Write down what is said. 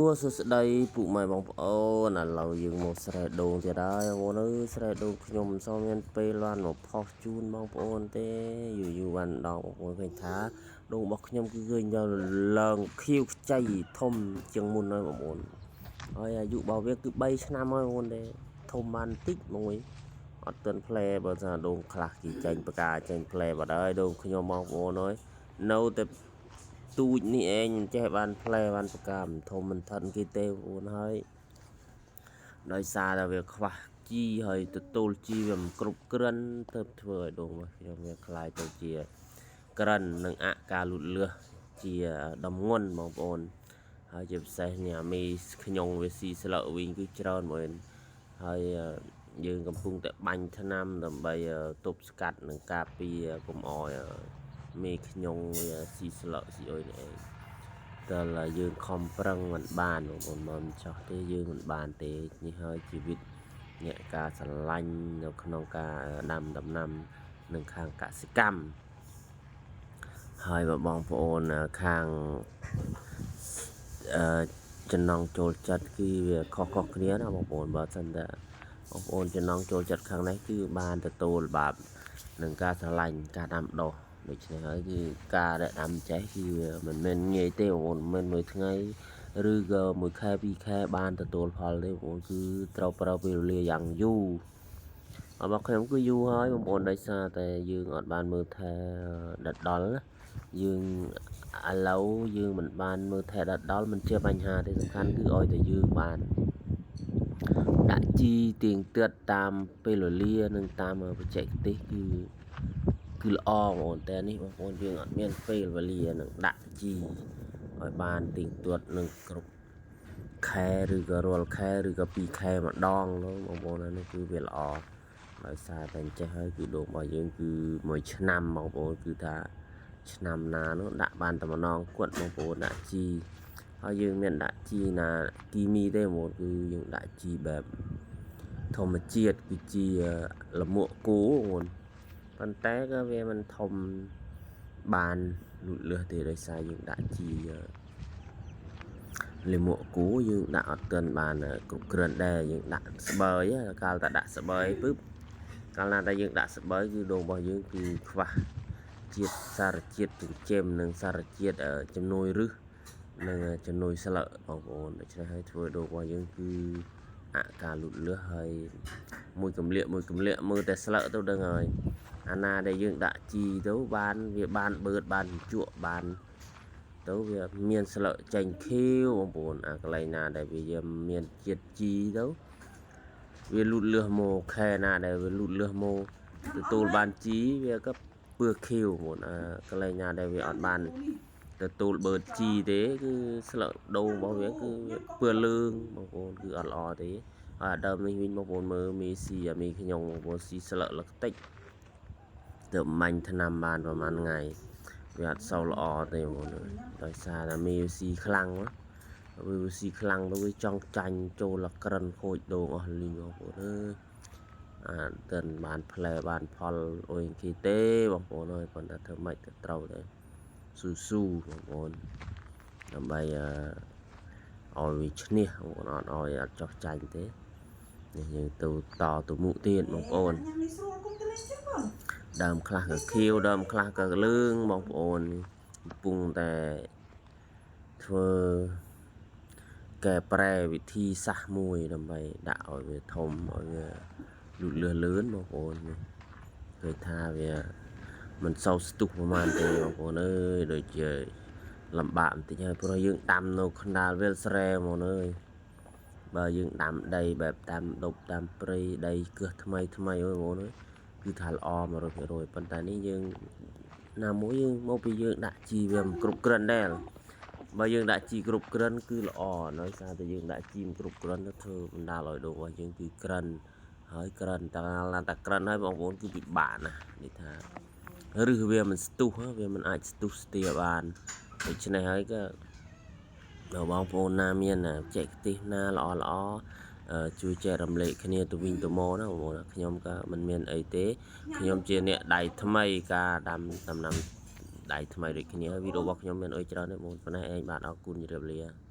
សួស្តីពុកម៉ែបងប្អូនឥឡូវយើងមកស្រែដូងទៀតហើយបងប្អូនអើយស្រែដូងខ្ញុំមិនសូវមានពេលបានមកផុសជូនបងប្អូនទេយូរបានដល់បងប្អូនឃើញថាដូងរបស់ខ្ញុំគឺឃើញដល់ឡើងខៀវខ្ចីធំជាងមុនហើយបងប្អូនហើយអាយុរបស់វាគឺ3ឆ្នាំហើយបងប្អូនទេធំបានតិចមួយអត់ទាន់ផ្លែបើថាដូងខ្លះគេចេញបកាចេញផ្លែបាត់ហើយដូងខ្ញុំបងប្អូនអើយនៅតែទូចនេះឯងមិនចេះបានផ្លែបានប្រកាមិនធំមិនថិនគេទេបងប្អូនហើយដោយសារតែវាខ្វះជីហើយទទួលជីវាមិនគ្រប់គ្រាន់ទៅធ្វើឲ្យដូងរបស់ខ្ញុំវាคล้ายទៅជាក្រិននិងអការលូតលាស់ជាដំងន់បងប្អូនហើយជាពិសេសនេះអាមីខ្ញុំវាស៊ីស្លឹកវិញគឺច្រើនហ្មងហើយយើងកំពុងតែបាញ់ថ្នាំដើម្បីទប់ស្កាត់និងការពារកុំឲ្យមេខ្ញុំវាស៊ីស្លឹកស៊ីអុយនេះឯងតែយើងខំប្រឹងមិនបានបងប្អូនមិនចោះទេយើងមិនបានទេនេះហើយជីវិតអ្នកការស្រឡាញ់នៅក្នុងការដាំដំណាំនិងខាងកសិកម្មហើយបងប្អូនខាងចំណងចូលចិត្តគឺវាខុសៗគ្នាណាបងប្អូនបើមិនតែបងប្អូនចំណងចូលចិត្តខាងនេះគឺបានទទួលបាបនឹងការស្រឡាញ់ការដាំដុះដូច្នេះហើយគឺការដែលដាំចេះគឺមិនមែនងាយទេបងប្អូនមិនមែនមួយថ្ងៃឬក៏មួយខែពីរខែបានទទួលផលទេបងប្អូនគឺត្រូវប្រើពេលវេលាយ៉ាងយូររបស់ខ្ញុំគឺយូរហើយបងប្អូនដោយសារតែយើងអត់បានមើលថែដិតដល់យើងឥឡូវយើងមិនបានមើលថែដិតដល់មិនជាបញ្ហាទេសំខាន់គឺឲ្យតែយើងបានដាក់ជីទៀងទាត់តាមពេលវេលានិងតាមបច្ចេកទេសគឺល្អបងប្អូនតែនេះបងប្អូនយើងអត់មានពេលវេលានឹងដាក់ជីឲ្យបានទៀងទាត់នឹងគ្រប់ខែឬក៏រាល់ខែឬក៏2ខែម្ដងនោះបងប្អូននេះគឺវាល្អដោយសារតែអញ្ចេះហើយគឺដូងរបស់យើងគឺ1ឆ្នាំបងប្អូនគឺថាឆ្នាំណានោះដាក់បានតែម្ដងគាត់បងប្អូនដាក់ជីហើយយើងមានដាក់ជីណាគីមីទេបងប្អូនគឺយើងដាក់ជីបែបធម្មជាតិគឺជាលមួកគោបងប្អូនប៉ុន្តែក៏វាមិនធំបានលូតលាស់ទេដោយសារយើងដាក់ជីលមួកគោយើងដាក់អត់ទាន់បានគ្រប់គ្រាន់ដែរយើងដាក់ស្បើយកាលតែដាក់ស្បើយពឹបកាលណាតែយើងដាក់ស្បើយគឺដូងរបស់យើងគឺខ្វះជាតិសារជាតិចិញ្ចឹមនិងសារជាតិជំនួយឫសនិងជំនួយស្លឹកបងប្អូនដូច្នេះហើយធ្វើដូងរបស់យើងគឺអការលូតលាស់ហើយមួយកម្លាកមើលតែស្លឹកទៅដឹងហើយអាណាដែលយើងដាក់ជីទៅបានវាបានបឺតបានជក់បានទៅវាមានស្លឹកចេញខៀវបងប្អូនអាកន្លែងណាដែលវាមានជាតិជីទៅវាលូតលាស់មកខែណាដែលវាលូតលាស់មកទទួលបានជីវាក៏ពឺខៀវបងប្អូនអាកន្លែងណាដែលវាអត់បានទទួលបឺតជីទេគឺស្លឹកដូងរបស់វាគឺពឺលឿងបងប្អូនគឺអត់ល្អទេហើយដើមនេះវិញបងប្អូនមើលមីស៊ីអាមីខ្ញុំបងប្អូនស៊ីស្លឹកលក្តិចទៅមាញ់ថ្នាំបានប្រហែលថ្ងៃវាអត់សូវល្អទេបងប្អូនដោយសារតែមីស៊ីខ្លាំងវាស៊ីខ្លាំងទៅវាចង់ចាញ់ចូលក្រិនខូចដូងអស់លីងបងប្អូនអើយតិនបានផ្លែបានផលអុយគេទេបងប្អូនអើយប៉ុន្តែធ្វើម៉េចទៅត្រូវទៅស៊ូបងប្អូនដើម្បីឲ្យវាឈ្នះបងប្អូនអត់ចោះចាញ់ទេនេះយើងទៅមុខទៀតបងប្អូនដើមខ្លះក៏ខៀវដើមខ្លះក៏លឿងបងប្អូនកំពុងតែធ្វើកែប្រែវិធីសាស្ត្រមួយដើម្បីដាក់ឲ្យវាធំឲ្យវាលូតលាស់លឿនបងប្អូនឃើញថាវាមិនសូវស្ទុះប្រហែលទេបងប្អូនអើយដូចជាលំបាកបន្តិចហើយព្រោះយើងដាំនៅកណ្ដាលវាលស្រែហ្មងអើយបើយើងដាំដីបែបតាមដប់តាមព្រៃដីគឹះថ្មីអើយបងប្អូនអើយគឺថាល្អ100%ប៉ុន្តែនេះយើងណាមួយយើងមកពីយើងដាក់ជីវាមិនគ្រប់គ្រាន់ដែរបើយើងដាក់ជីគ្រប់គ្រាន់គឺល្អដោយសារតែយើងដាក់ជីមិនគ្រប់គ្រាន់ទៅធ្វើបណ្ដាលឲ្យដូងរបស់យើងគឺក្រិនហើយក្រិនតែក្រិនហើយបងប្អូនគឺពិបាកណាស់នេះថាឬវាមិនស្ទុះវាមិនអាចស្ទុះស្ទាបានដូច្នេះហើយក៏ដល់បងប្អូនណាមានបច្ចេកទេសណាល្អជួយចែករំលែកគ្នាទៅវិញទៅមកណាបងប្អូនខ្ញុំក៏មិនមានអីទេខ្ញុំជាអ្នកដៃថ្មីការដាំដំណាំដៃថ្មីដូចគ្នាវីដេអូរបស់ខ្ញុំមានអីច្រើនទេបងប្អូនប៉ុណ្ណេះឯងបាទអរគុណជម្រាបលា